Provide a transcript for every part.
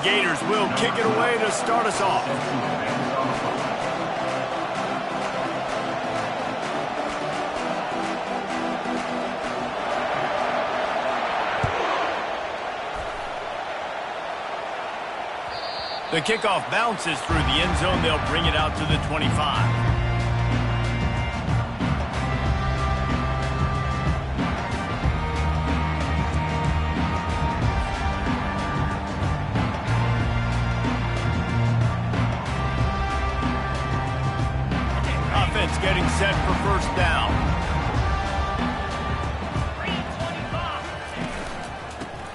Gators will kick it away to start us off. The kickoff bounces through the end zone. They'll bring it out to the 25. Offense getting set for first down.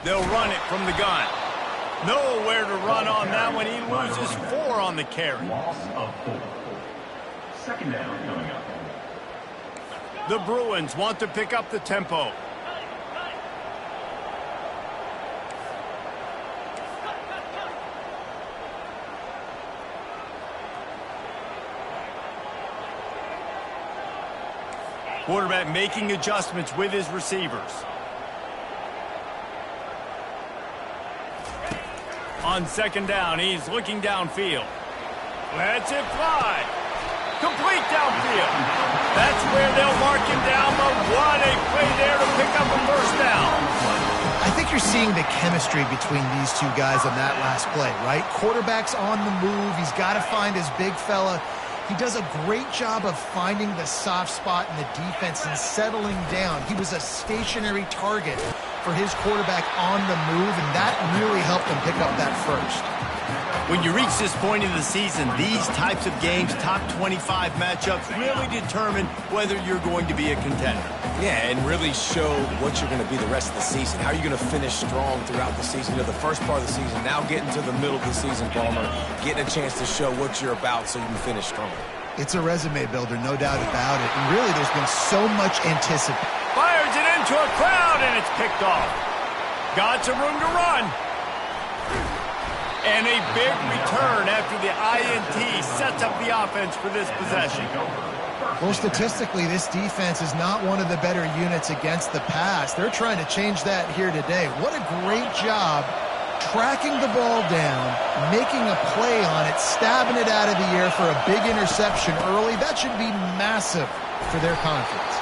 They'll run it from the gun. Nowhere to run on that one. He loses 4 on the carry. Loss of 4. Second down coming up. The Bruins want to pick up the tempo. Quarterback making adjustments with his receivers. On second down, he's looking downfield. Lets it fly. Complete downfield. That's where they'll mark him down, but what a play there to pick up a first down. I think you're seeing the chemistry between these two guys on that last play, right? Quarterback's on the move. He's got to find his big fella. He does a great job of finding the soft spot in the defense and settling down. He was a stationary target for his quarterback on the move, and that really helped him pick up that first. When you reach this point in the season, these types of games, top 25 matchups, really determine whether you're going to be a contender. Yeah, and really show what you're going to be the rest of the season. How are you going to finish strong throughout the season? You know, the first part of the season, now getting to the middle of the season, Palmer, getting a chance to show what you're about so you can finish strong. It's a resume builder, no doubt about it. And really, there's been so much anticipation. Fires it into a crowd, and it's picked off. Got some room to run. And a big return after the INT sets up the offense for this possession. Well, statistically, this defense is not one of the better units against the pass. They're trying to change that here today. What a great job tracking the ball down, making a play on it, stabbing it out of the air for a big interception early. That should be massive for their confidence.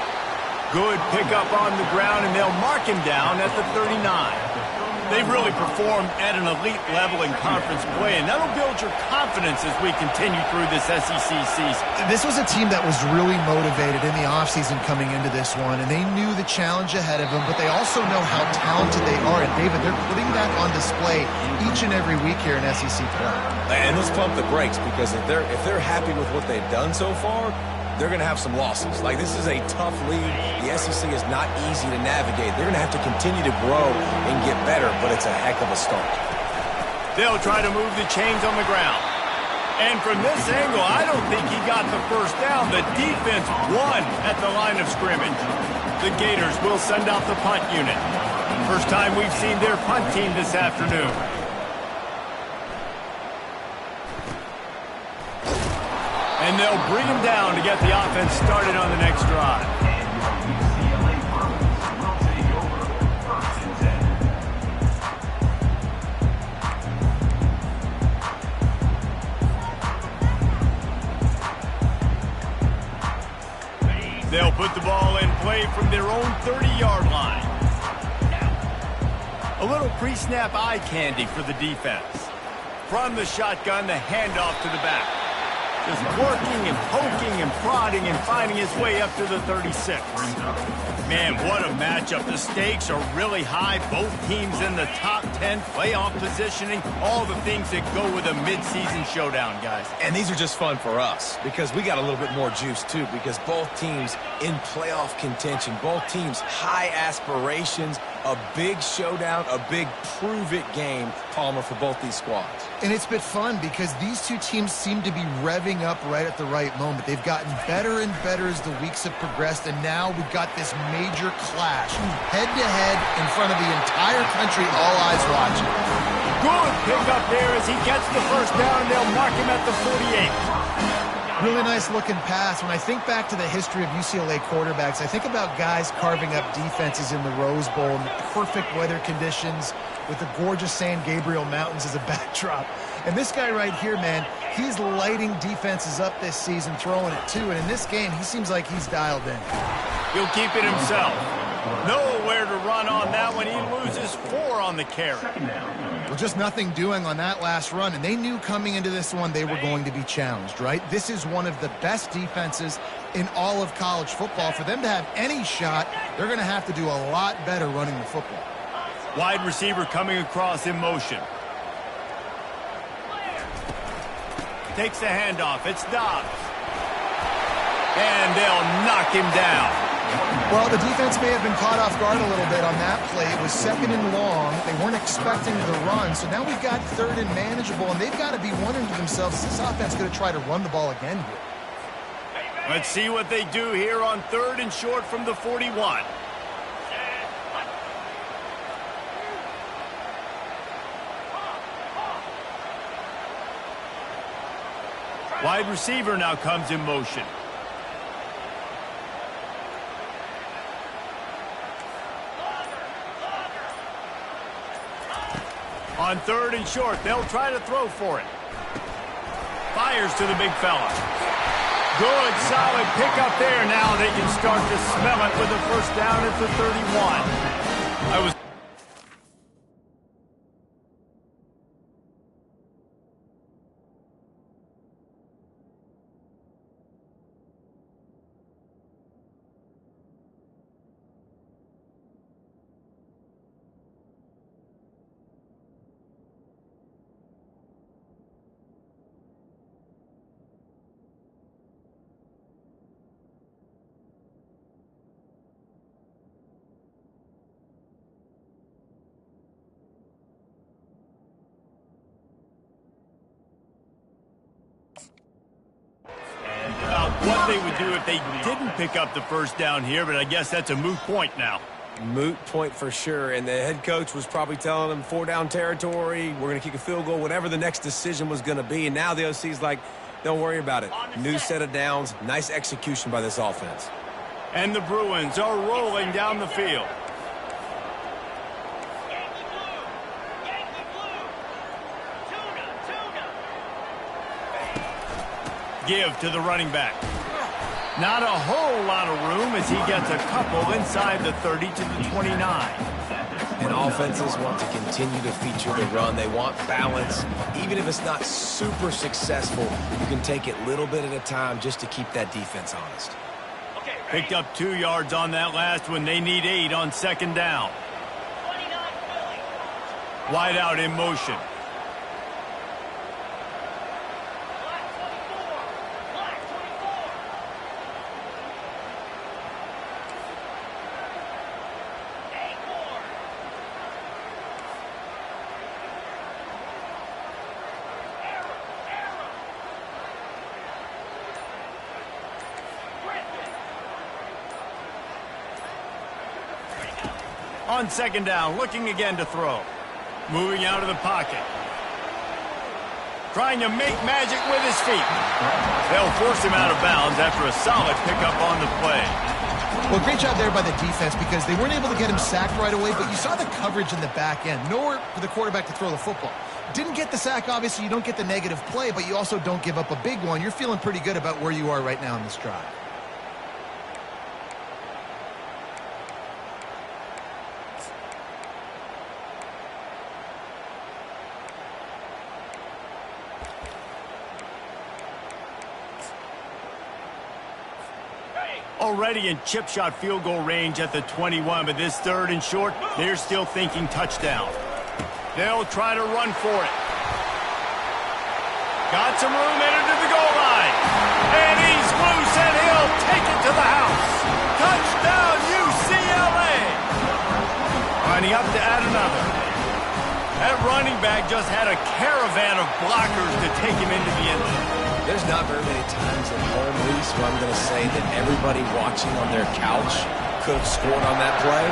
Good pickup on the ground, and they'll mark him down at the 39. They've really performed at an elite level in conference play, and that'll build your confidence as we continue through this SEC season. This was a team that was really motivated in the offseason coming into this one, and they knew the challenge ahead of them, but they also know how talented they are. And, David, they're putting that on display each and every week here in SEC play. And let's pump the brakes, because if they're happy with what they've done so far, they're going to have some losses. Like, this is a tough league. The SEC is not easy to navigate. They're going to have to continue to grow and get better, but it's a heck of a start. They'll try to move the chains on the ground. And from this angle, I don't think he got the first down. The defense won at the line of scrimmage. The Gators will send out the punt unit. First time we've seen their punt team this afternoon. And they'll bring him down to get the offense started on the next drive. UCLA will take over 1st and 10. They'll put the ball in play from their own 30-yard line. A little pre-snap eye candy for the defense. From the shotgun, the handoff to the back. Just working and poking and prodding and finding his way up to the 36. Man, what a matchup. The stakes are really high. Both teams in the top 10, playoff positioning, all the things that go with a midseason showdown, guys. And these are just fun for us because we got a little bit more juice, too, because both teams in playoff contention, both teams high aspirations, a big showdown, a big prove-it game, Palmer, for both these squads. And it's been fun because these two teams seem to be revving up right at the right moment. They've gotten better and better as the weeks have progressed, and now we've got this major clash, head-to-head in front of the entire country, all eyes watching. Good pick up there as he gets the first down, and they'll mark him at the 48. Really nice looking pass. When I think back to the history of UCLA quarterbacks, I think about guys carving up defenses in the Rose Bowl in perfect weather conditions with the gorgeous San Gabriel Mountains as a backdrop. And this guy right here, man, he's lighting defenses up this season, throwing it too. And in this game, he seems like he's dialed in. He'll keep it himself. Nowhere to run on that one. He loses 4 on the carry. Well, just nothing doing on that last run, and they knew coming into this one they were going to be challenged, right? This is one of the best defenses in all of college football. For them to have any shot, they're going to have to do a lot better running the football. Wide receiver coming across in motion. Takes the handoff. It's Dobbs. And they'll knock him down. Well, the defense may have been caught off guard a little bit on that play. It was 2nd and long. They weren't expecting the run. So now we've got 3rd and manageable, and they've got to be wondering to themselves, is this offense going to try to run the ball again here? Let's see what they do here on 3rd and short from the 41. Wide receiver now comes in motion. On 3rd and short, they'll try to throw for it. Fires to the big fella. Good, solid pickup there. Now they can start to smell it with a first down at the 31. What they would do if they didn't pick up the first down here, but I guess that's a moot point now. Moot point for sure, and the head coach was probably telling them 4-down territory, we're going to kick a field goal, whatever the next decision was going to be, and now the OC's like, don't worry about it. New set of downs, nice execution by this offense. And the Bruins are rolling down the field. Give to the running back. Not a whole lot of room as he gets a couple inside the 30 to the 29. And offenses want to continue to feature the run. They want balance. Even if it's not super successful, you can take it little bit at a time just to keep that defense honest. Picked up 2 yards on that last one. They need 8 on 2nd down. Wide out in motion. On 2nd down, looking again to throw. Moving out of the pocket. Trying to make magic with his feet. They'll force him out of bounds after a solid pickup on the play. Well, great job there by the defense because they weren't able to get him sacked right away, but you saw the coverage in the back end. Nowhere for the quarterback to throw the football. Didn't get the sack, obviously. You don't get the negative play, but you also don't give up a big one. You're feeling pretty good about where you are right now in this drive. Already in chip shot field goal range at the 21, but this 3rd and short, they're still thinking touchdown. They'll try to run for it. Got some room headed to the goal line. And he's loose, and he'll take it to the house. Touchdown, UCLA. Lining up to add another. That running back just had a caravan of blockers to take him into the end zone. There's not very many times at home, Reese, where I'm going to say that everybody watching on their couch could have scored on that play.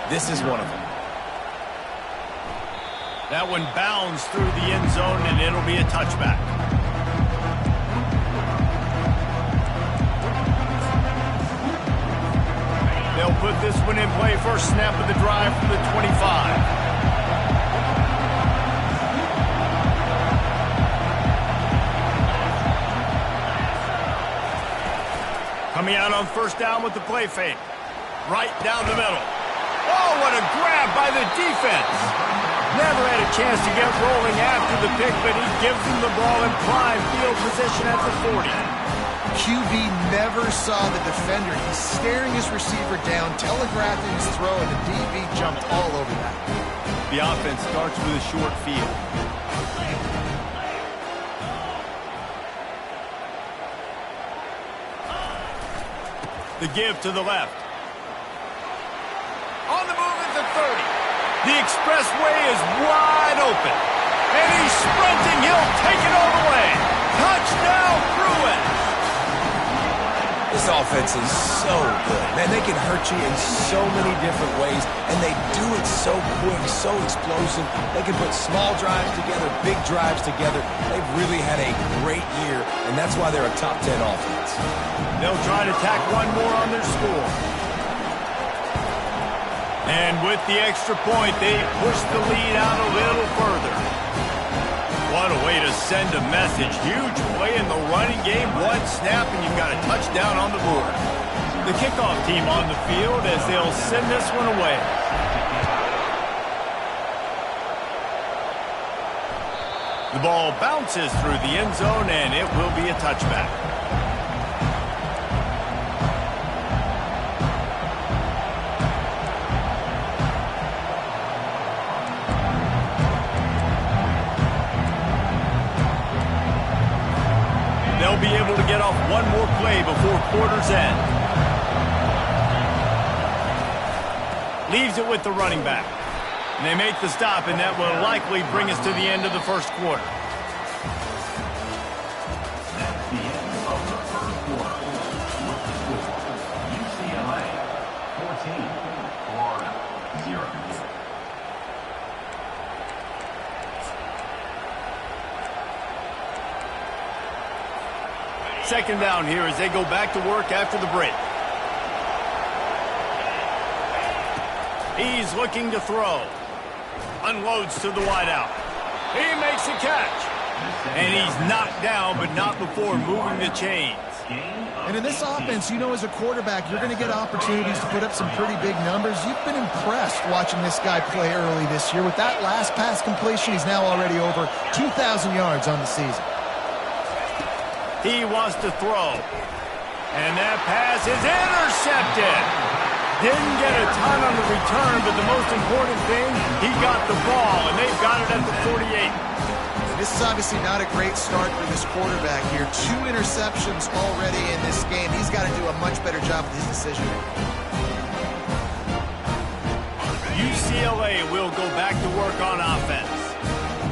This is one of them. That one bounds through the end zone, and it'll be a touchback. They'll put this one in play. First snap of the drive from the 25. Coming out on first down with the play fake. Right down the middle. Oh, what a grab by the defense. Never had a chance to get rolling after the pick, but he gives them the ball in prime field position at the 40. QB never saw the defender. He's staring his receiver down, telegraphing his throw, and the DB jumped all over that. The offense starts with a short field. The give to the left. On the move at the 30. The expressway is wide open. And he's sprinting. He'll take it all the way. Touchdown, Bruin. This offense is so good. Man, they can hurt you in so many different ways, and they do it so quick, so explosive. They can put small drives together, big drives together. They've really had a great year, and that's why they're a top 10 offense. They'll try to tack one more on their score. And with the extra point, they push the lead out a little further. What a way to send a message. Huge play in the running game. One snap, and you've got a touchdown on the board. The kickoff team on the field as they'll send this one away. The ball bounces through the end zone, and it will be a touchback. They'll be able to get off one more play before quarter's end. Leaves it with the running back. And they make the stop, and that will likely bring us to the end of the first quarter. That's the end of the first quarter. What's the score? UCLA 14, Florida 0. Second down here as they go back to work after the break. He's looking to throw. Unloads to the wideout. He makes a catch. And he's knocked down, but not before moving the chains. And in this offense, you know, as a quarterback, you're going to get opportunities to put up some pretty big numbers. You've been impressed watching this guy play early this year. With that last pass completion, he's now already over 2,000 yards on the season. He wants to throw. And that pass is intercepted. Didn't get a ton on the return, but the most important thing, he got the ball, and they've got it at the 48. This is obviously not a great start for this quarterback here. 2 interceptions already in this game. He's got to do a much better job with his decision making. UCLA will go back to work on offense.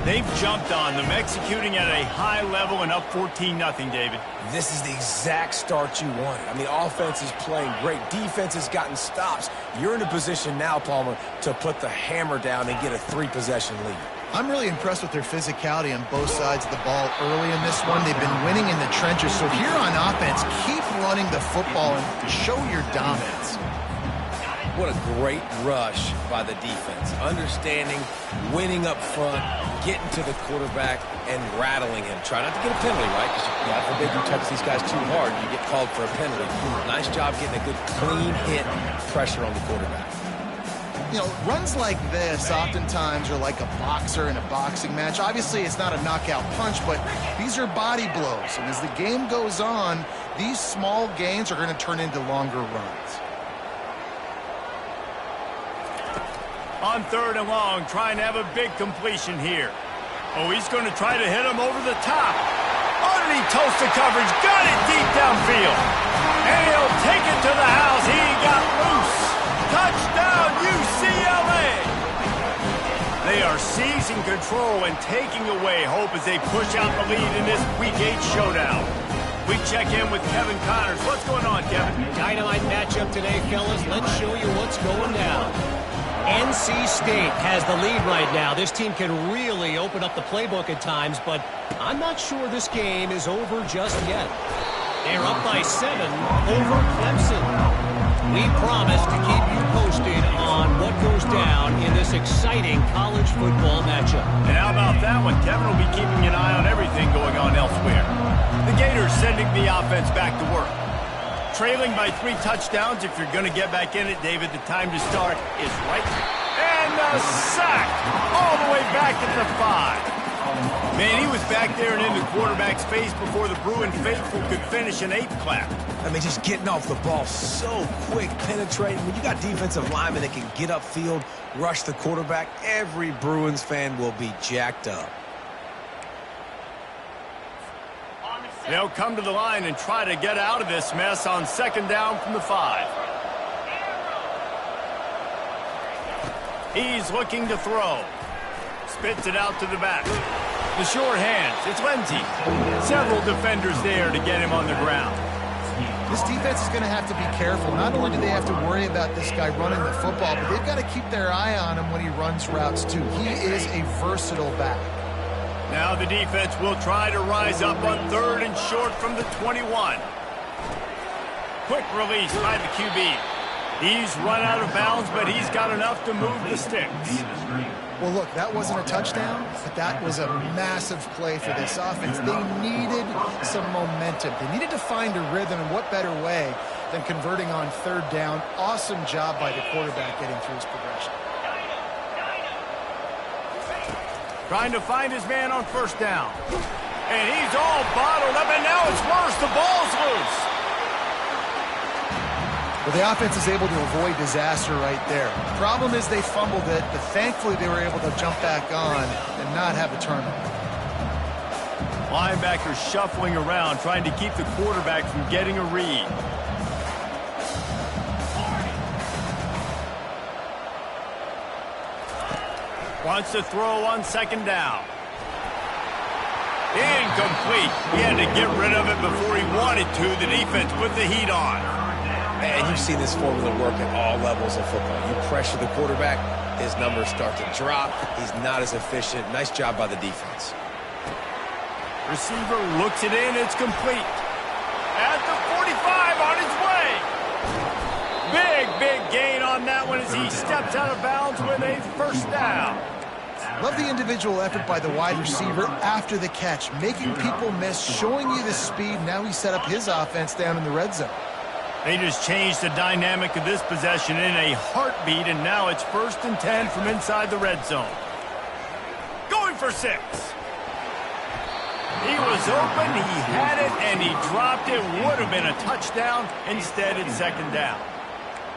They've jumped on them, executing at a high level and up 14-0, David. This is the exact start you wanted. I mean, offense is playing great. Defense has gotten stops. You're in a position now, Palmer, to put the hammer down and get a 3-possession lead. I'm really impressed with their physicality on both sides of the ball early in this one. They've been winning in the trenches. So here on offense, keep running the football and show your dominance. What a great rush by the defense. Understanding, winning up front, getting to the quarterback, and rattling him. Try not to get a penalty, right? Because God forbid you touch these guys too hard, you get called for a penalty. Nice job getting a good clean hit pressure on the quarterback. You know, runs like this oftentimes are like a boxer in a boxing match. Obviously, it's not a knockout punch, but these are body blows. And as the game goes on, these small gains are going to turn into longer runs. On 3rd and long, trying to have a big completion here. Oh, he's going to try to hit him over the top. Underneath toasted coverage, got it deep downfield. And he'll take it to the house. He got loose. Touchdown, UCLA. They are seizing control and taking away hope as they push out the lead in this Week 8 showdown. We check in with Kevin Connors. What's going on, Kevin? Dynamite matchup today, fellas. Let's show you what's going down. NC State has the lead right now. This team can really open up the playbook at times, but I'm not sure this game is over just yet. They're up by 7 over Clemson. We promise to keep you posted on what goes down in this exciting college football matchup. And how about that one? Kevin will be keeping an eye on everything going on elsewhere. The Gators sending the offense back to work. Trailing by 3 touchdowns. If you're going to get back in it, David, the time to start is right. And a sack all the way back at the 5. Man, he was back there and in the quarterback's face before the Bruin faithful could finish an 8th clap. I mean, just getting off the ball so quick, penetrating. When you got defensive linemen that can get upfield, rush the quarterback, every Bruins fan will be jacked up. They'll come to the line and try to get out of this mess on 2nd down from the 5. He's looking to throw. Spits it out to the back. The short hands. It's Lindsey. Several defenders there to get him on the ground. This defense is going to have to be careful. Not only do they have to worry about this guy running the football, but they've got to keep their eye on him when he runs routes too. He is a versatile back. Now the defense will try to rise up on 3rd and short from the 21. Quick release by the QB. He's run out of bounds, but he's got enough to move the sticks. Well, look, that wasn't a touchdown, but that was a massive play for this offense. They needed some momentum. They needed to find a rhythm, and what better way than converting on 3rd down. Awesome job by the quarterback getting through his progression. Trying to find his man on 1st down. And he's all bottled up, and now it's worse. The ball's loose. Well, the offense is able to avoid disaster right there. Problem is they fumbled it, but thankfully they were able to jump back on and not have a turnover. Linebackers shuffling around, trying to keep the quarterback from getting a read. Wants to throw on 2nd down. Incomplete. He had to get rid of it before he wanted to. The defense put the heat on. And you've seen this formula work at all levels of football. You pressure the quarterback, his numbers start to drop. He's not as efficient. Nice job by the defense. Receiver looks it in. It's complete. At the 45 on his way. Big gain on that one as he steps out of bounds with a 1st down. Love the individual effort by the wide receiver after the catch, making people miss, showing you the speed. Now he set up his offense down in the red zone. They just changed the dynamic of this possession in a heartbeat, and now it's 1st and 10 from inside the red zone. Going for 6. He was open, he had it, and he dropped it. Would have been a touchdown. Instead, it's 2nd down.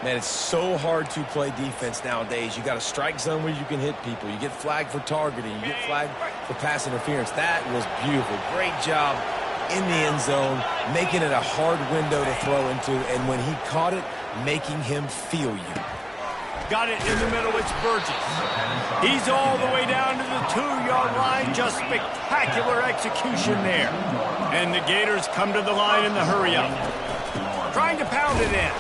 Man, it's so hard to play defense nowadays. You got a strike zone where you can hit people. You get flagged for targeting. You get flagged for pass interference. That was beautiful. Great job in the end zone, making it a hard window to throw into, and when he caught it, making him feel you. Got it in the middle, it's Burgess. He's all the way down to the 2-yard line. Just spectacular execution there. And the Gators come to the line in the hurry-up. Trying to pound it in.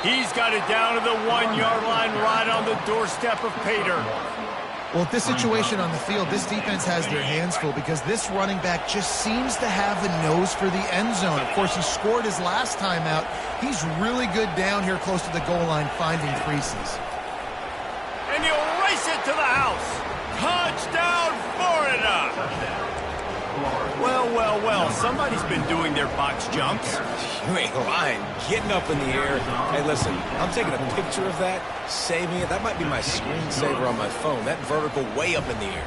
He's got it down to the 1-yard line right on the doorstep of Pater. Well, at this situation on the field, this defense has their hands full because this running back just seems to have a nose for the end zone. Of course, he scored his last time out. He's really good down here close to the goal line, finding creases. And he'll race it to the house. Touchdown, Florida! Well, somebody's been doing their box jumps. You ain't lying. Getting up in the air. Hey, listen, I'm taking a picture of that, saving it. That might be my screensaver on my phone. That vertical way up in the air.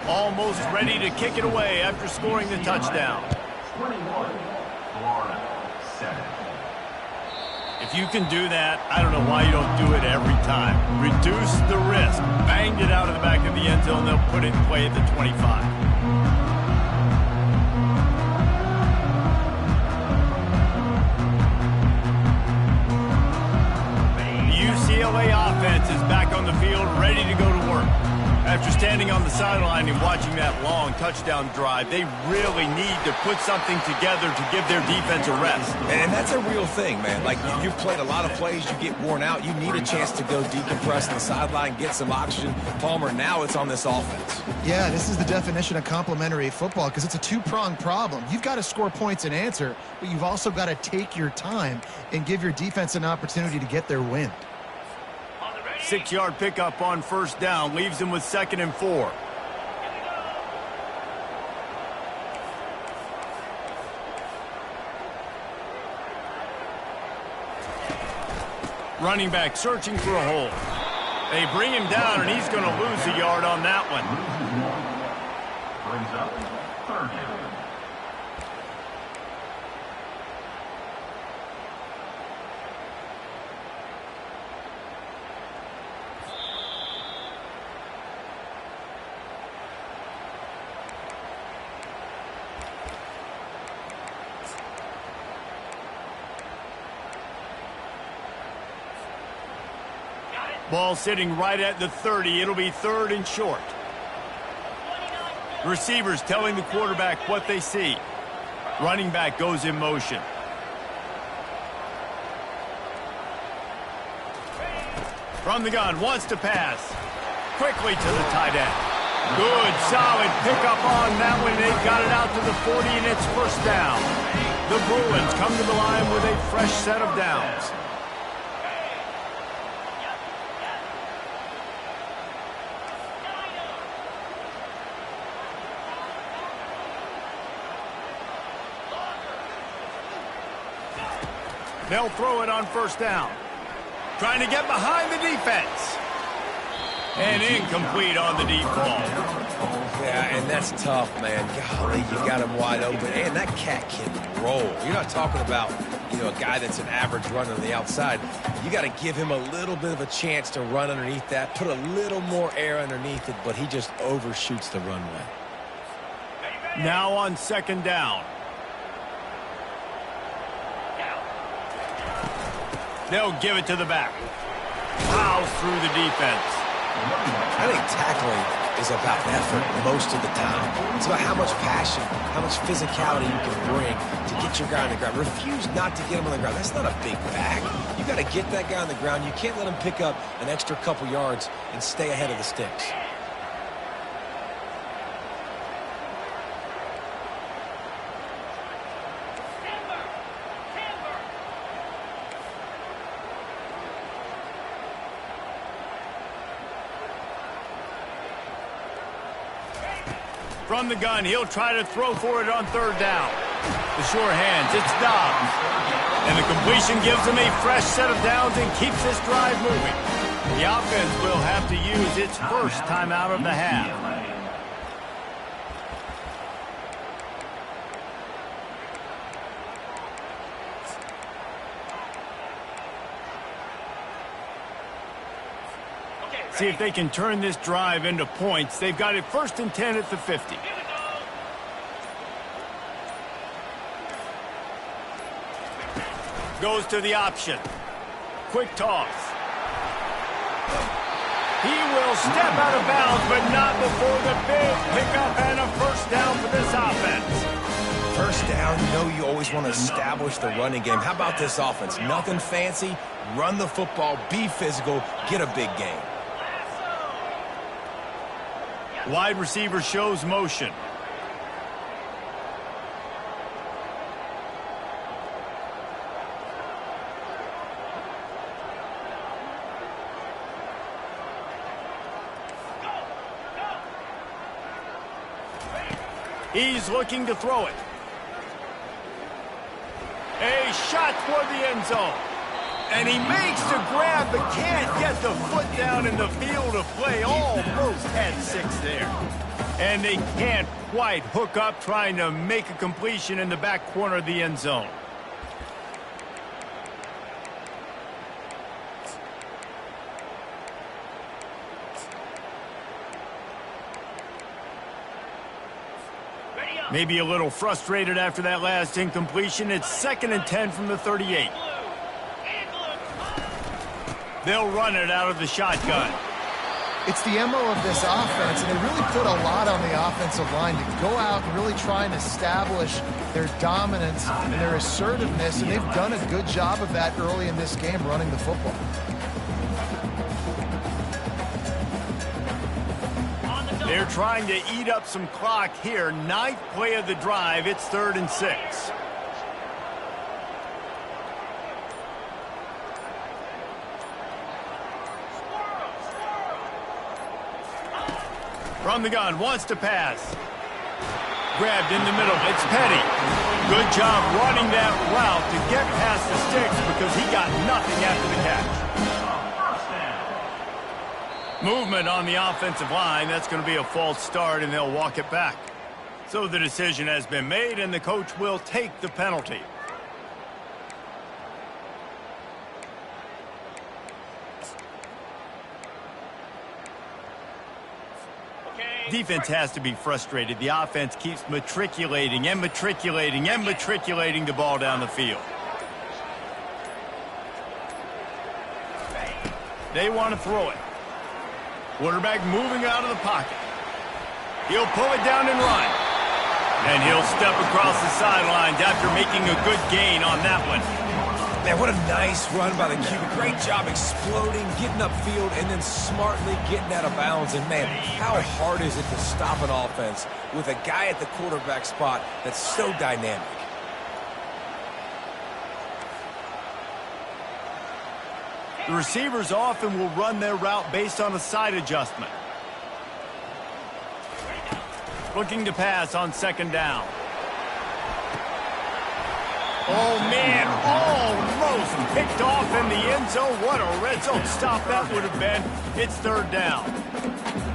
Almost ready to kick it away after scoring the touchdown. 21, Florida, 7. If you can do that, I don't know why you don't do it every time. Reduce the risk. Banged it out of the back of the end zone. They'll put it in play at the 25. UCLA offense is back on the field, ready to go to work. After standing on the sideline and watching that long touchdown drive, they really need to put something together to give their defense a rest. And that's a real thing, man. Like, you've played a lot of plays, you get worn out, you need a chance to go decompress on the sideline, get some oxygen. Palmer, now it's on this offense. Yeah, this is the definition of complementary football because it's a two-pronged problem. You've got to score points and answer, but you've also got to take your time and give your defense an opportunity to get their wind. 6-yard pickup on first down leaves them with 2nd and 4. Running back searching for a hole. They bring him down, and he's going to lose a yard on that one. Brings up 3rd down. Ball sitting right at the 30. It'll be 3rd and short. Receivers telling the quarterback what they see. Running back goes in motion. From the gun, wants to pass. Quickly to the tight end. Good, solid pickup on that one. They've got it out to the 40, and it's first down. The Bruins come to the line with a fresh set of downs. They'll throw it on first down. Trying to get behind the defense. And incomplete on the deep ball. Yeah, and that's tough, man. Golly, you got him wide open. And that cat can roll. You're not talking about, a guy that's an average runner on the outside. You got to give him a little bit of a chance to run underneath that, put a little more air underneath it, but he just overshoots the runway. Now on 2nd down. They'll give it to the back. Plows through the defense. I think tackling is about effort most of the time. It's about how much passion, how much physicality you can bring to get your guy on the ground. Refuse not to get him on the ground. That's not a big back. You got to get that guy on the ground. You can't let him pick up an extra couple yards and stay ahead of the sticks. From the gun, he'll try to throw for it on 3rd down. The sure hands, it's Dobbs. And the completion gives him a fresh set of downs and keeps this drive moving. The offense will have to use its first timeout of the half. See if they can turn this drive into points. They've got it 1st and 10 at the 50. Goes to the option. Quick toss. He will step out of bounds, but not before the big pickup and a first down for this offense. First down, you always want to establish the running game. How about this offense? Nothing fancy. Run the football, be physical, get a big gain. Wide receiver shows motion. He's looking to throw it. A shot toward the end zone. And he makes the grab, but can't get the foot down in the field of play. Almost had 6 there. And they can't quite hook up trying to make a completion in the back corner of the end zone. Maybe a little frustrated after that last incompletion. It's 2nd and 10 from the 38. They'll run it out of the shotgun. It's the MO of this offense, and they really put a lot on the offensive line to go out and really try and establish their dominance and their assertiveness, and they've done a good job of that early in this game running the football. They're trying to eat up some clock here. 9th play of the drive. It's 3rd and 6. From the gun, wants to pass. Grabbed in the middle. It's Petty. Good job running that route to get past the sticks because he got nothing after the catch. Movement on the offensive line. That's going to be a false start, and they'll walk it back. So the decision has been made, and the coach will take the penalty. Defense has to be frustrated. The offense keeps matriculating and matriculating and matriculating the ball down the field. They want to throw it. Quarterback moving out of the pocket. He'll pull it down and run. And he'll step across the sidelines after making a good gain on that one. Man, what a nice run by the QB. Great job exploding, getting upfield, and then smartly getting out of bounds. And, man, how hard is it to stop an offense with a guy at the quarterback spot that's so dynamic? The receivers often will run their route based on a side adjustment. Looking to pass on 2nd down. Oh, man, almost picked off in the end zone. What a red zone stop that would have been. It's 3rd down.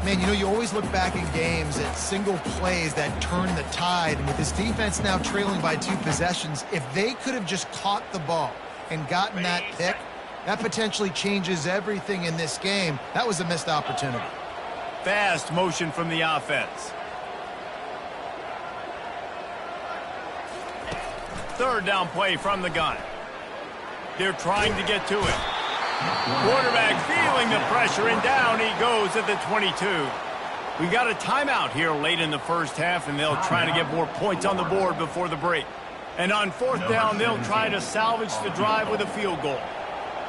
Man, you know, you always look back in games at single plays that turn the tide. And with this defense now trailing by 2 possessions, if they could have just caught the ball and gotten that pick, that potentially changes everything in this game. That was a missed opportunity. Fast motion from the offense. 3rd down play from the gun. They're trying to get to it. Quarterback feeling the pressure, and down he goes at the 22. We got a timeout here late in the first half, and they'll try to get more points on the board before the break. And on 4th down, they'll try to salvage the drive with a field goal.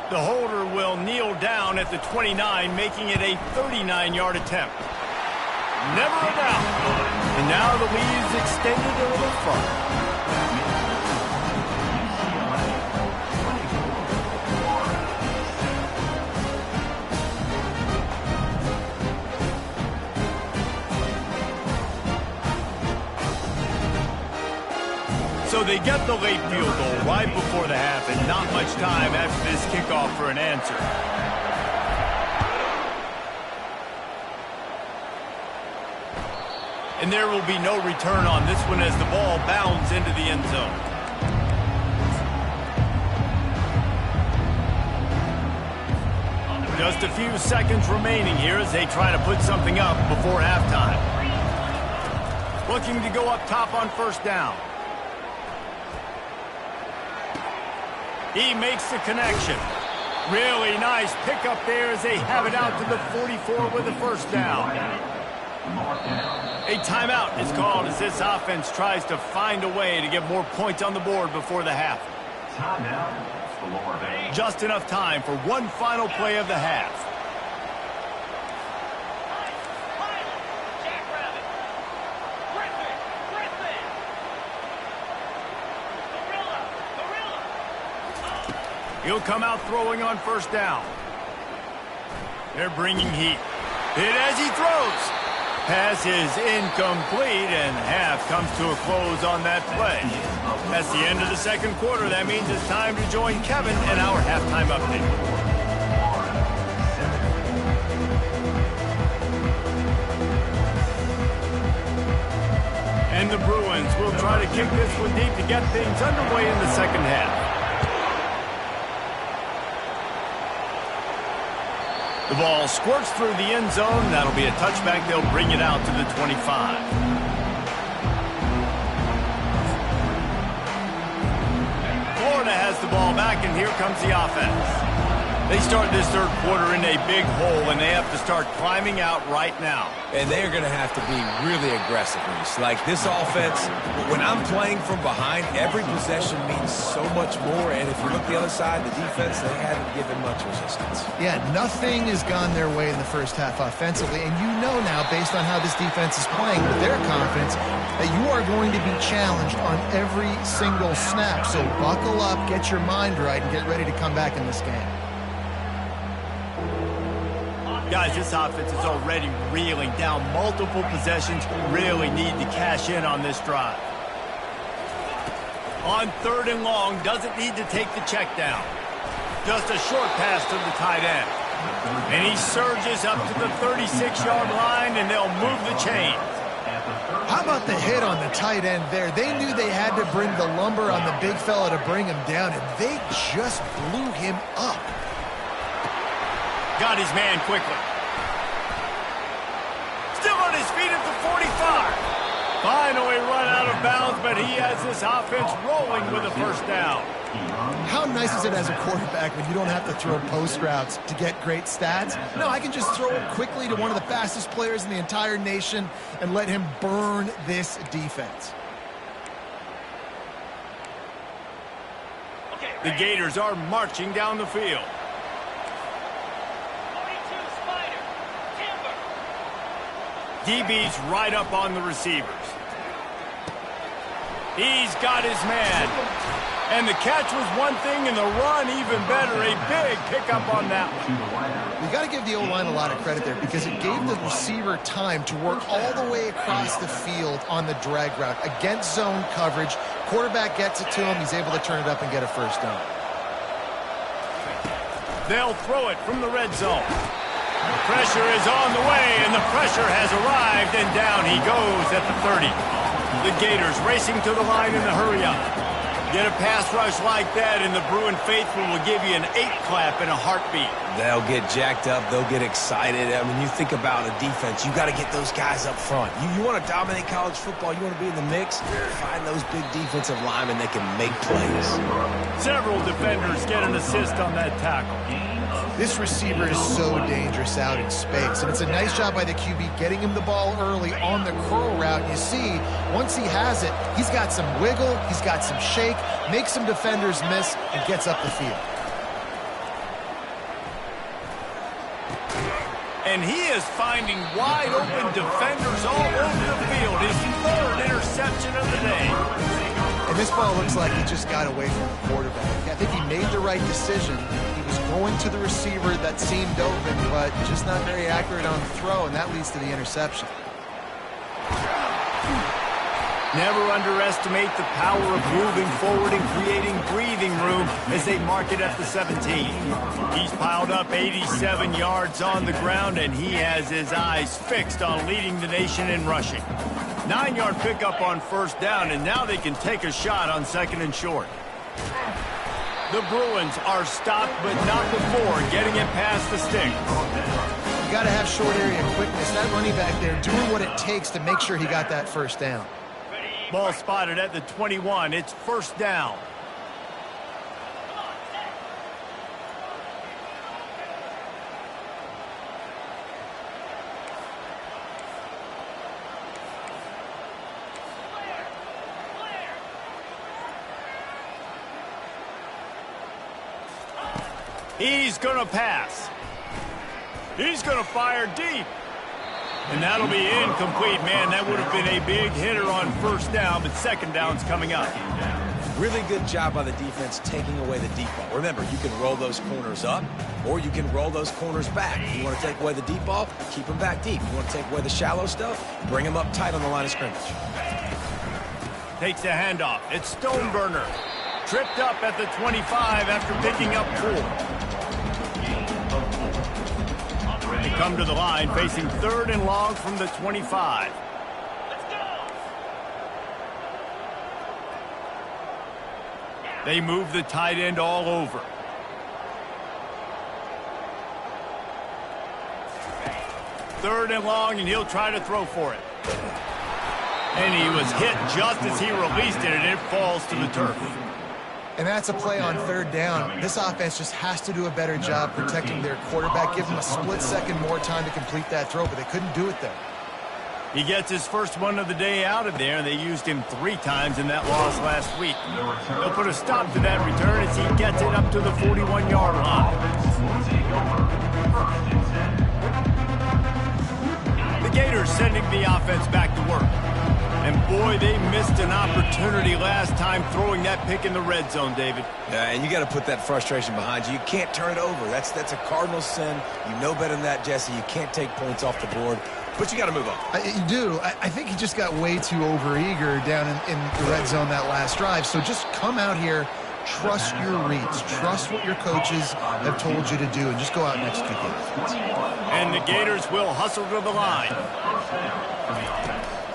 The holder will kneel down at the 29, making it a 39-yard attempt. Never a doubt. And now the lead's extended a little further. So they get the late field goal right before the half, and not much time after this kickoff for an answer. And there will be no return on this one as the ball bounds into the end zone. Just a few seconds remaining here as they try to put something up before halftime. Looking to go up top on 1st down. He makes the connection. Really nice pickup there as they have it out to the 44 with the 1st down. A timeout is called as this offense tries to find a way to get more points on the board before the half. Just enough time for one final play of the half. He'll come out throwing on 1st down. They're bringing heat. Hit as he throws. Pass is incomplete, and half comes to a close on that play. That's the end of the 2nd quarter. That means it's time to join Kevin in our halftime update. And the Bruins will try to kick this one deep to get things underway in the 2nd half. The ball squirts through the end zone. That'll be a touchback. They'll bring it out to the 25. Florida has the ball back, and here comes the offense. They start this third quarter in a big hole, and they have to start climbing out right now. And they are going to have to be really aggressive, Reese. Like this offense, when I'm playing from behind, every possession means so much more. And if you look the other side, the defense, they haven't given much resistance. Yeah, nothing has gone their way in the first half offensively. And you know now, based on how this defense is playing with their confidence, that you are going to be challenged on every single snap. So buckle up, get your mind right, and get ready to come back in this game. Guys, this offense is already reeling down multiple possessions. Really need to cash in on this drive. On 3rd and long, doesn't need to take the check down. Just a short pass to the tight end. And he surges up to the 36-yard line, and they'll move the chain. How about the hit on the tight end there? They knew they had to bring the lumber on the big fella to bring him down, and they just blew him up. Got his man quickly. Still on his feet at the 45. Finally run out of bounds, but he has this offense rolling with a first down. How nice is it as a quarterback when you don't have to throw post routes to get great stats? No, I can just throw it quickly to one of the fastest players in the entire nation and let him burn this defense. The Gators are marching down the field. DB's right up on the receivers. He's got his man. And the catch was one thing, and the run even better. A big pickup on that one. You got to give the O-line a lot of credit there because it gave the receiver time to work all the way across the field on the drag route. Against zone coverage, quarterback gets it to him. He's able to turn it up and get a first down. They'll throw it from the red zone. The pressure is on the way, and the pressure has arrived, and down he goes at the 30. The Gators racing to the line in the hurry-up. Get a pass rush like that, and the Bruin faithful will give you an 8-clap in a heartbeat. They'll get jacked up. They'll get excited. I mean, you think about a defense. You got to get those guys up front. You want to dominate college football. You want to be in the mix. Find those big defensive linemen that can make plays. Several defenders get an assist on that tackle. This receiver is so dangerous out in space, and it's a nice job by the QB getting him the ball early on the curl route. You see, once he has it, he's got some wiggle, he's got some shake, makes some defenders miss, and gets up the field. And he is finding wide open defenders all over the field. His 3rd interception of the day. And this ball looks like he just got away from the quarterback. I think he made the right decision. He was going to the receiver that seemed open, but just not very accurate on the throw, and that leads to the interception. Never underestimate the power of moving forward and creating breathing room as they mark it at the 17. He's piled up 87 yards on the ground, and he has his eyes fixed on leading the nation in rushing. 9-yard pickup on first down, and now they can take a shot on 2nd and short. The Bruins are stopped, but not before getting it past the sticks. You got to have short area quickness. That running back there doing what it takes to make sure he got that first down. Ball spotted at the 21. It's first down. He's going to pass. He's going to fire deep. And that'll be incomplete, man. That would have been a big hitter on first down, but second down's coming up. Really good job by the defense taking away the deep ball. Remember, you can roll those corners up, or you can roll those corners back. If you want to take away the deep ball, keep them back deep. You want to take away the shallow stuff, bring them up tight on the line of scrimmage. Takes a handoff. It's Stoneburner. Tripped up at the 25 after picking up 4. They come to the line facing 3rd and long from the 25. Let's go. They move the tight end all over. Third and long, and he'll try to throw for it. And he was hit just as he released it, and it falls to the turf. And that's a play on third down. This offense just has to do a better job protecting their quarterback, give him a split second more time to complete that throw, but they couldn't do it there. He gets his first one of the day out of there. They used him 3 times in that loss last week. They'll put a stop to that return as he gets it up to the 41-yard line. The Gators sending the offense back to work. And boy, they missed an opportunity last time throwing that pick in the red zone, David. Yeah, and you got to put that frustration behind you. You can't turn it over. That's a cardinal sin. You know better than that, Jesse. You can't take points off the board. But you got to move on. You do. I think he just got way too overeager down in the red zone that last drive. So just come out here, trust your reads, trust what your coaches have told you to do, and just go out and execute it. And the Gators will hustle to the line.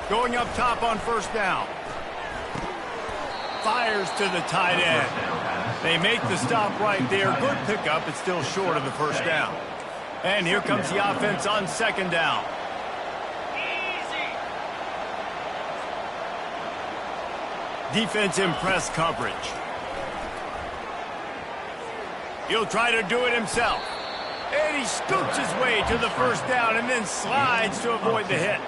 Going up top on first down. Fires to the tight end. They make the stop right there. Good pickup, but still short of the first down. And here comes the offense on second down. Defense in press coverage. He'll try to do it himself. And he scoops his way to the first down and then slides to avoid the hit.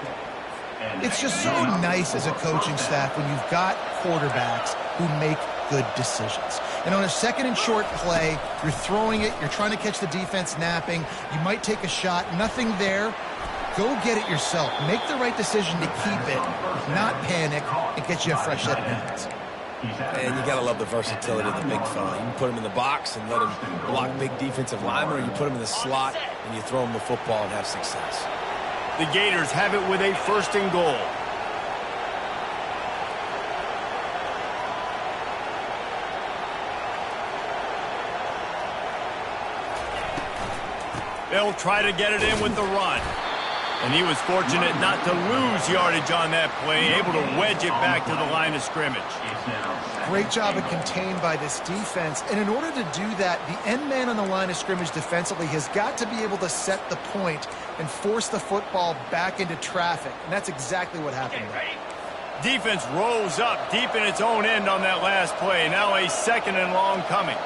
It's just so nice as a coaching staff when you've got quarterbacks who make good decisions. And on a second and short play, you're throwing it, you're trying to catch the defense napping, you might take a shot, nothing there. Go get it yourself. Make the right decision to keep it, not panic, and get you a fresh set of hands. And you got to love the versatility of the big fella. You can put him in the box and let him block big defensive linemen, or you put him in the slot and you throw him the football and have success. The Gators have it with a first and goal. They'll try to get it in with the run. And he was fortunate not to lose yardage on that play, able to wedge it back to the line of scrimmage. Great job of contained by this defense. And in order to do that, the end man on the line of scrimmage defensively has got to be able to set the point and force the football back into traffic. And that's exactly what happened there. Defense rose up deep in its own end on that last play. Now a second and long coming.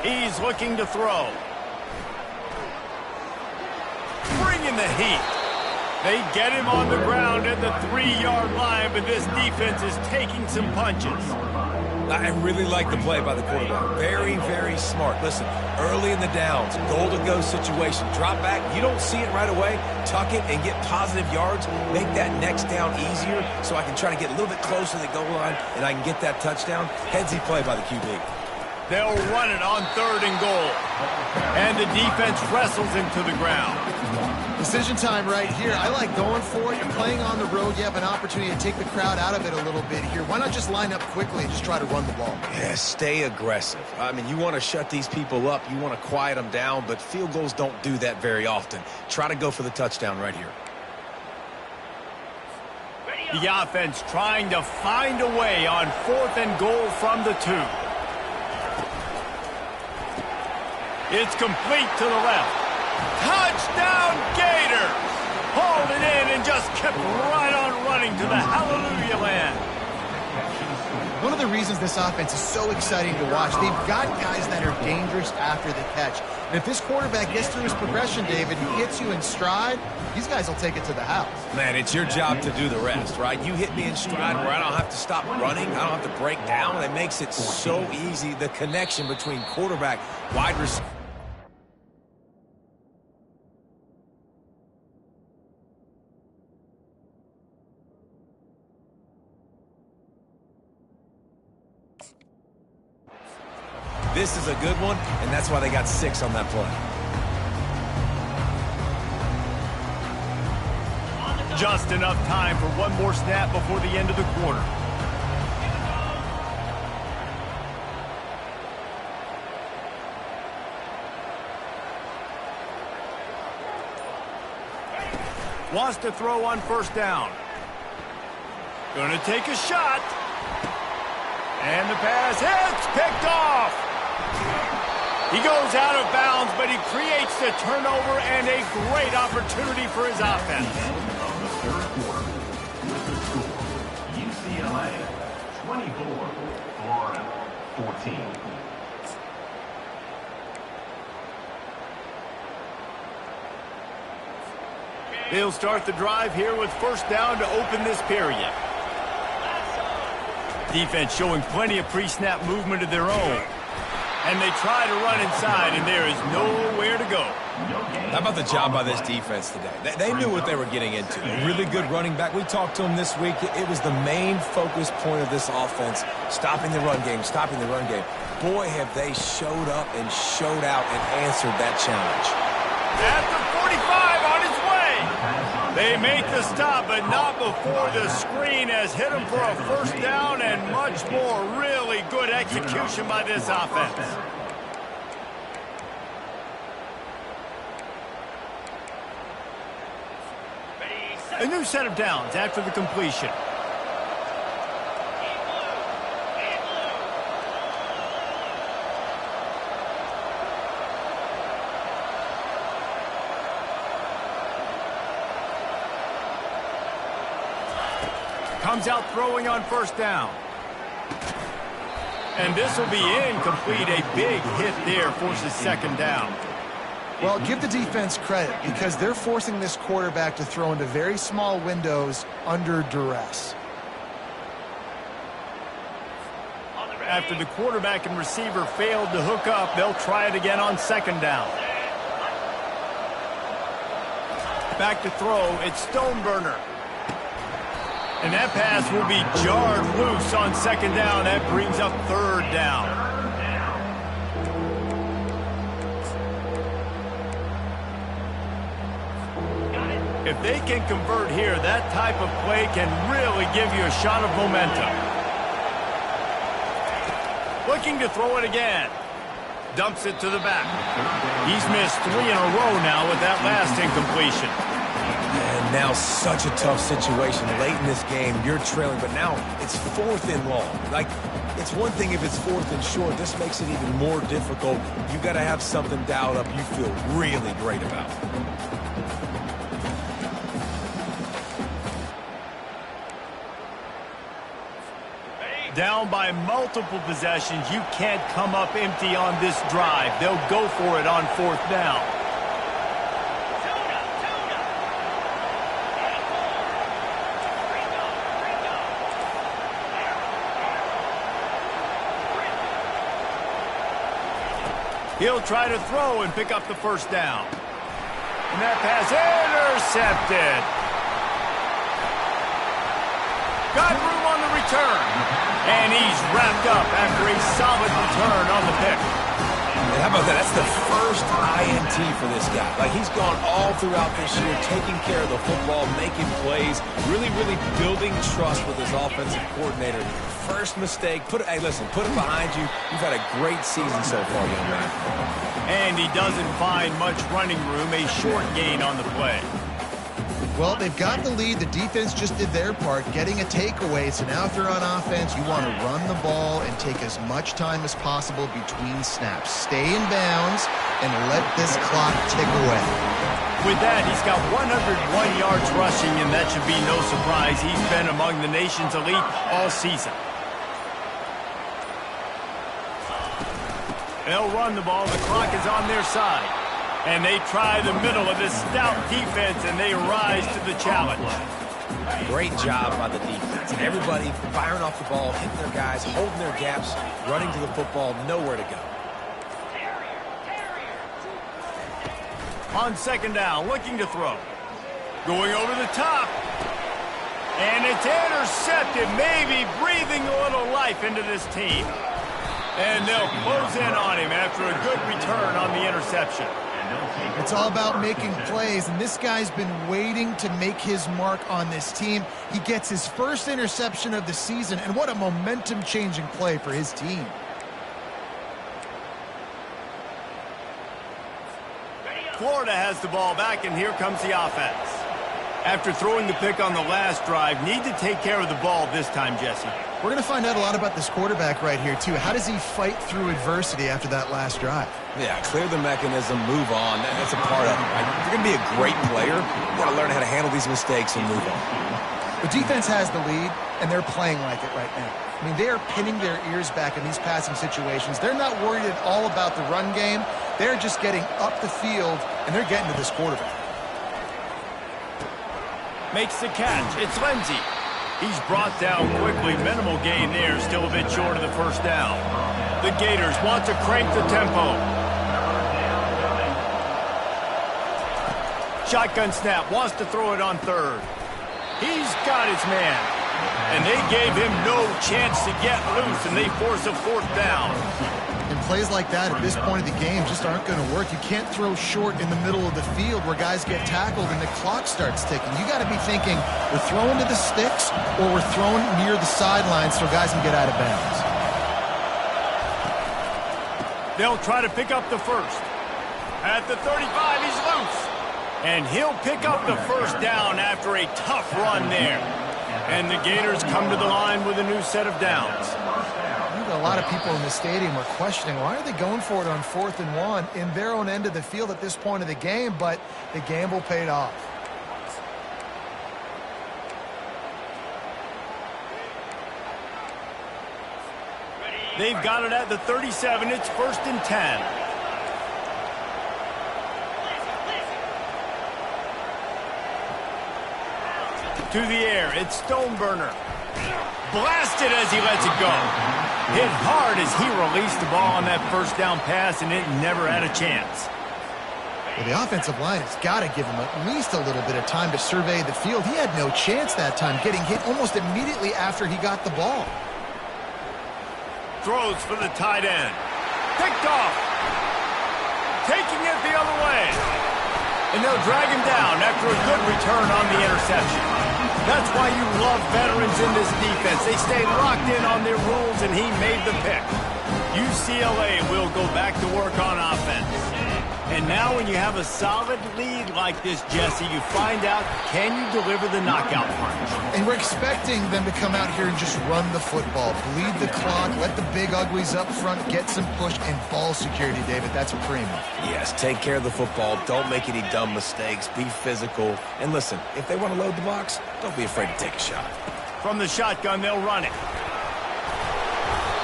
He's looking to throw. Bringing the heat. They get him on the ground at the 3-yard line, but this defense is taking some punches. I really like the play by the quarterback. Very, very smart. Listen, early in the downs, goal-to-go situation. Drop back. You don't see it right away. Tuck it and get positive yards. Make that next down easier so I can try to get a little bit closer to the goal line and I can get that touchdown. Headsy play by the QB. They'll run it on third and goal. And the defense wrestles him to the ground. Decision time right here. I like going for it. You're playing on the road. You have an opportunity to take the crowd out of it a little bit here. Why not just line up quickly and just try to run the ball? Yeah, stay aggressive. I mean, you want to shut these people up. You want to quiet them down, but field goals don't do that very often. Try to go for the touchdown right here. The offense trying to find a way on fourth and goal from the 2. It's complete to the left. Touchdown, Gators! Hauled it in and just kept right on running to the hallelujah land. One of the reasons this offense is so exciting to watch, they've got guys that are dangerous after the catch. And if this quarterback gets through his progression, David, and hits you in stride, these guys will take it to the house. Man, it's your job to do the rest, right? You hit me in stride where I don't have to stop running. I don't have to break down. It makes it so easy, the connection between quarterback, wide receiver. This is a good one, and that's why they got 6 on that play. Just enough time for one more snap before the end of the quarter. Wants to throw on first down. Gonna take a shot. And the pass hits, picked off. He goes out of bounds, but he creates the turnover and a great opportunity for his offense. Of the third quarter, with the score, UCLA 24, Florida 14. They'll start the drive here with first down to open this period. Defense showing plenty of pre-snap movement of their own. And they try to run inside, and there is nowhere to go. How about the job by this defense today? They knew what they were getting into. A really good running back. We talked to him this week. It was the main focus point of this offense, stopping the run game, stopping the run game. Boy, have they showed up and showed out and answered that challenge. At the 45 on his way. They make the stop, but not before the screen has hit him for a first down and much more. Really good execution by this offense. A new set of downs after the completion. Comes out throwing on first down. And this will be incomplete. A big hit there forces second down. Well, give the defense credit because they're forcing this quarterback to throw into very small windows under duress. After the quarterback and receiver failed to hook up, they'll try it again on second down. Back to throw, it's Stoneburner. And that pass will be jarred loose on second down. That brings up third down. If they can convert here, that type of play can really give you a shot of momentum. Looking to throw it again. Dumps it to the back. He's missed 3 in a row now with that last incompletion. And now such a tough situation late in this game. You're trailing, but now it's 4th and long. Like, it's one thing if it's 4th and short. This makes it even more difficult. You got to have something dialed up you feel really great about. Down by multiple possessions, you can't come up empty on this drive. They'll go for it on 4th down. He'll try to throw and pick up the first down. And that pass intercepted. Got room on the return. And he's wrapped up after a solid return on the pick. And how about that? That's the first INT for this guy. Like, he's gone all throughout this year, taking care of the football, making plays, really building trust with his offensive coordinator. First mistake, hey, listen, put it behind you. You've had a great season so far, young man. And he doesn't find much running room, a short gain on the play. Well, they've got the lead. The defense just did their part, getting a takeaway. So now if they're on offense, you want to run the ball and take as much time as possible between snaps. Stay in bounds and let this clock tick away. With that, he's got 101 yards rushing, and that should be no surprise. He's been among the nation's elite all season. They'll run the ball. The clock is on their side. And they try the middle of this stout defense, and they rise to the challenge. Great job by the defense. Everybody firing off the ball, hitting their guys, holding their gaps, running to the football, nowhere to go. On second down, looking to throw. Going over the top. And it's intercepted, maybe breathing a little life into this team. And they'll close in on him after a good return on the interception. It's all about making plays, and this guy's been waiting to make his mark on this team. He gets his first interception of the season, and what a momentum-changing play for his team. Florida has the ball back, and here comes the offense. After throwing the pick on the last drive, need to take care of the ball this time, Jesse. We're going to find out a lot about this quarterback right here, too. How does he fight through adversity after that last drive? Yeah, clear the mechanism, move on. That's a part of it, right? If you're going to be a great player, you got to learn how to handle these mistakes and move on. The defense has the lead, and they're playing like it right now. I mean, they are pinning their ears back in these passing situations. They're not worried at all about the run game. They're just getting up the field, and they're getting to this quarterback. Makes the catch. It's Lindsey. He's brought down quickly. Minimal gain there. Still a bit short of the first down. The Gators want to crank the tempo. Shotgun snap. Wants to throw it on third. He's got his man. And they gave him no chance to get loose, and they force a fourth down. And plays like that at this point of the game just aren't going to work. You can't throw short in the middle of the field where guys get tackled and the clock starts ticking. You got to be thinking, we're throwing to the sticks or we're throwing near the sidelines so guys can get out of bounds. They'll try to pick up the first. At the 35, he's loose. And he'll pick up the first down after a tough run there. And the Gators come to the line with a new set of downs. A lot of people in the stadium are questioning, why are they going for it on 4th and 1 in their own end of the field at this point of the game, but the gamble paid off. They've got it at the 37. It's 1st and 10. To the air, it's Stoneburner. Blasted as he lets it go. Hit hard as he released the ball on that first down pass, and it never had a chance. Well, the offensive line has got to give him at least a little bit of time to survey the field. He had no chance that time, getting hit almost immediately after he got the ball. Throws for the tight end. Picked off. Taking it the other way. And they'll drag him down after a good return on the interception. That's why you love veterans in this defense. They stay locked in on their rules, and he made the pick. UCLA will go back to work on offense. And now when you have a solid lead like this, Jesse, you find out, can you deliver the knockout punch? And we're expecting them to come out here and just run the football, bleed the clock, let the big uglies up front get some push, and ball security, David. That's a premium. Yes, take care of the football. Don't make any dumb mistakes. Be physical. And listen, if they want to load the box, don't be afraid to take a shot. From the shotgun, they'll run it.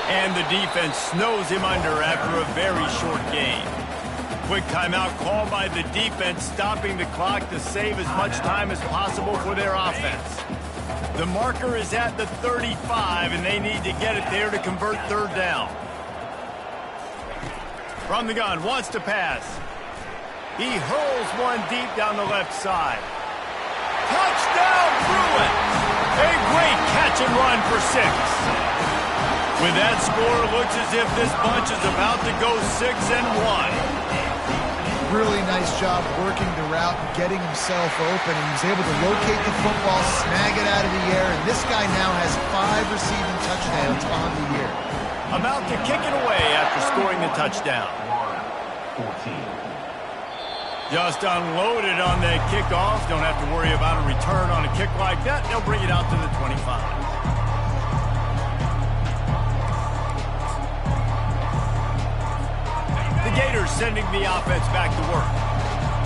And the defense snows him under after a very short game. Quick timeout called by the defense, stopping the clock to save as much time as possible for their offense. The marker is at the 35, and they need to get it there to convert third down. From the gun, wants to pass. He hurls one deep down the left side. Touchdown, Bruin! A great catch and run for 6. With that score, it looks as if this bunch is about to go 6-1. Really nice job working the route and getting himself open, and he's able to locate the football, snag it out of the air, and this guy now has 5 receiving touchdowns on the year. About to kick it away after scoring the touchdown. 14. Just unloaded on that kickoff. Don't have to worry about a return on a kick like that. They'll bring it out to the 25. The Gators sending the offense back to work.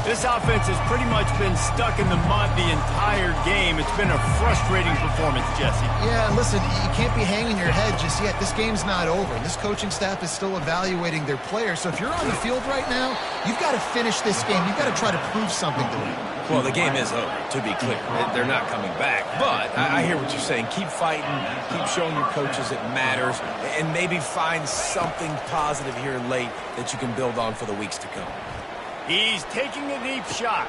This offense has pretty much been stuck in the mud the entire game. It's been a frustrating performance, Jesse. Yeah, listen, you can't be hanging your head just yet. This game's not over. This coaching staff is still evaluating their players. So if you're on the field right now, you've got to finish this game. You've got to try to prove something to them. Well, the game is over, to be clear. They're not coming back. But I hear what you're saying. Keep fighting. Keep showing your coaches it matters. And maybe find something positive here late that you can build on for the weeks to come. He's taking a deep shot.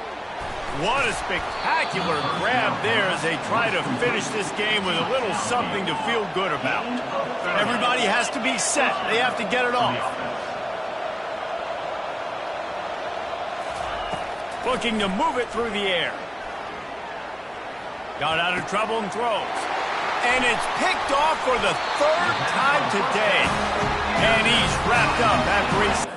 What a spectacular grab there as they try to finish this game with a little something to feel good about. Everybody has to be set. They have to get it off. Looking to move it through the air. Got out of trouble and throws. And it's picked off for the 3rd time today. And he's wrapped up after he's...